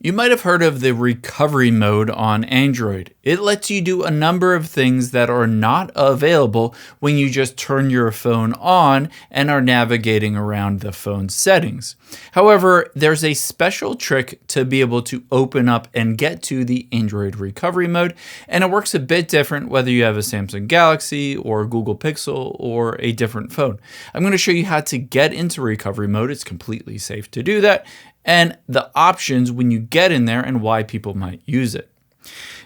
You might have heard of the recovery mode on Android. It lets you do a number of things that are not available when you just turn your phone on and are navigating around the phone's settings. However, there's a special trick to be able to open up and get to the Android recovery mode, and it works a bit different whether you have a Samsung Galaxy or Google Pixel or a different phone. I'm going to show you how to get into recovery mode. It's completely safe to do that, and the options when you get in there and why people might use it.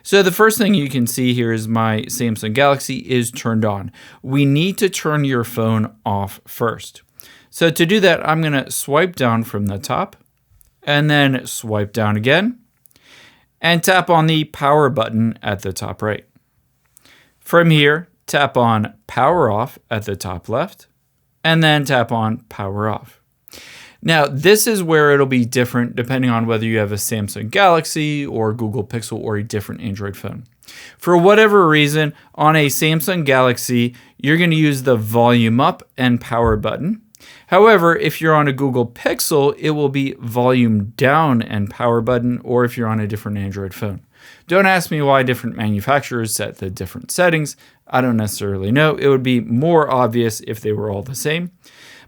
So the first thing you can see here is my Samsung Galaxy is turned on. We need to turn your phone off first. So to do that, I'm going to swipe down from the top and then swipe down again and tap on the power button at the top right. From here, tap on power off at the top left and then tap on power off. Now, this is where it'll be different depending on whether you have a Samsung Galaxy or Google Pixel or a different Android phone. For whatever reason, on a Samsung Galaxy, you're going to use the volume up and power button. However, if you're on a Google Pixel, it will be volume down and power button, or if you're on a different Android phone. Don't ask me why different manufacturers set the different settings. I don't necessarily know. It would be more obvious if they were all the same.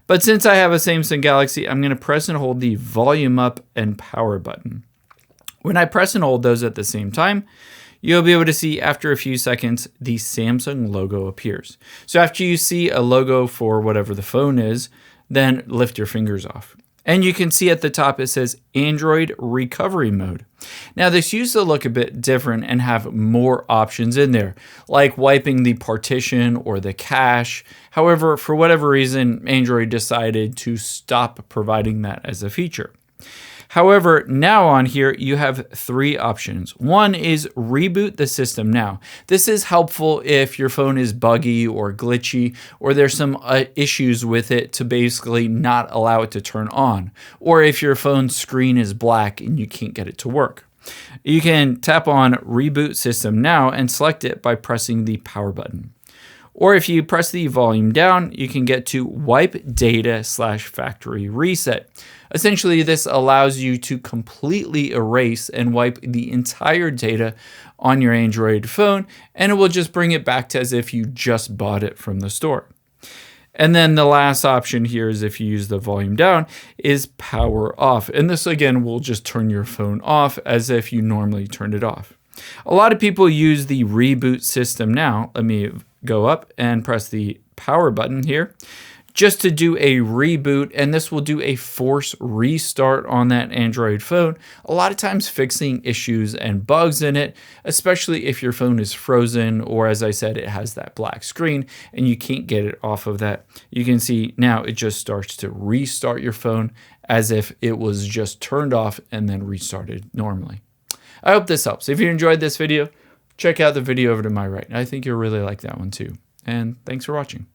But since I have a Samsung Galaxy, I'm going to press and hold the volume up and power button. When I press and hold those at the same time, you'll be able to see after a few seconds, the Samsung logo appears. So after you see a logo for whatever the phone is, then lift your fingers off. And you can see at the top it says Android recovery mode. Now this used to look a bit different and have more options in there, like wiping the partition or the cache. However, for whatever reason, Android decided to stop providing that as a feature. However, now on here, you have three options. One is reboot the system now. This is helpful if your phone is buggy or glitchy, or there's some issues with it to basically not allow it to turn on, or if your phone's screen is black and you can't get it to work. You can tap on reboot system now and select it by pressing the power button. Or if you press the volume down, you can get to wipe data/factory reset. Essentially, this allows you to completely erase and wipe the entire data on your Android phone, and it will just bring it back to as if you just bought it from the store. And then the last option here is if you use the volume down is power off. And this again will just turn your phone off as if you normally turned it off. A lot of people use the reboot system now. Let me go up and press the power button here just to do a reboot, and this will do a force restart on that Android phone, a lot of times fixing issues and bugs in it, especially if your phone is frozen or, as I said, it has that black screen and you can't get it off of that. You can see now it just starts to restart your phone as if it was just turned off and then restarted normally. I hope this helps. If you enjoyed this video, check out the video over to my right. I think you'll really like that one too. And thanks for watching.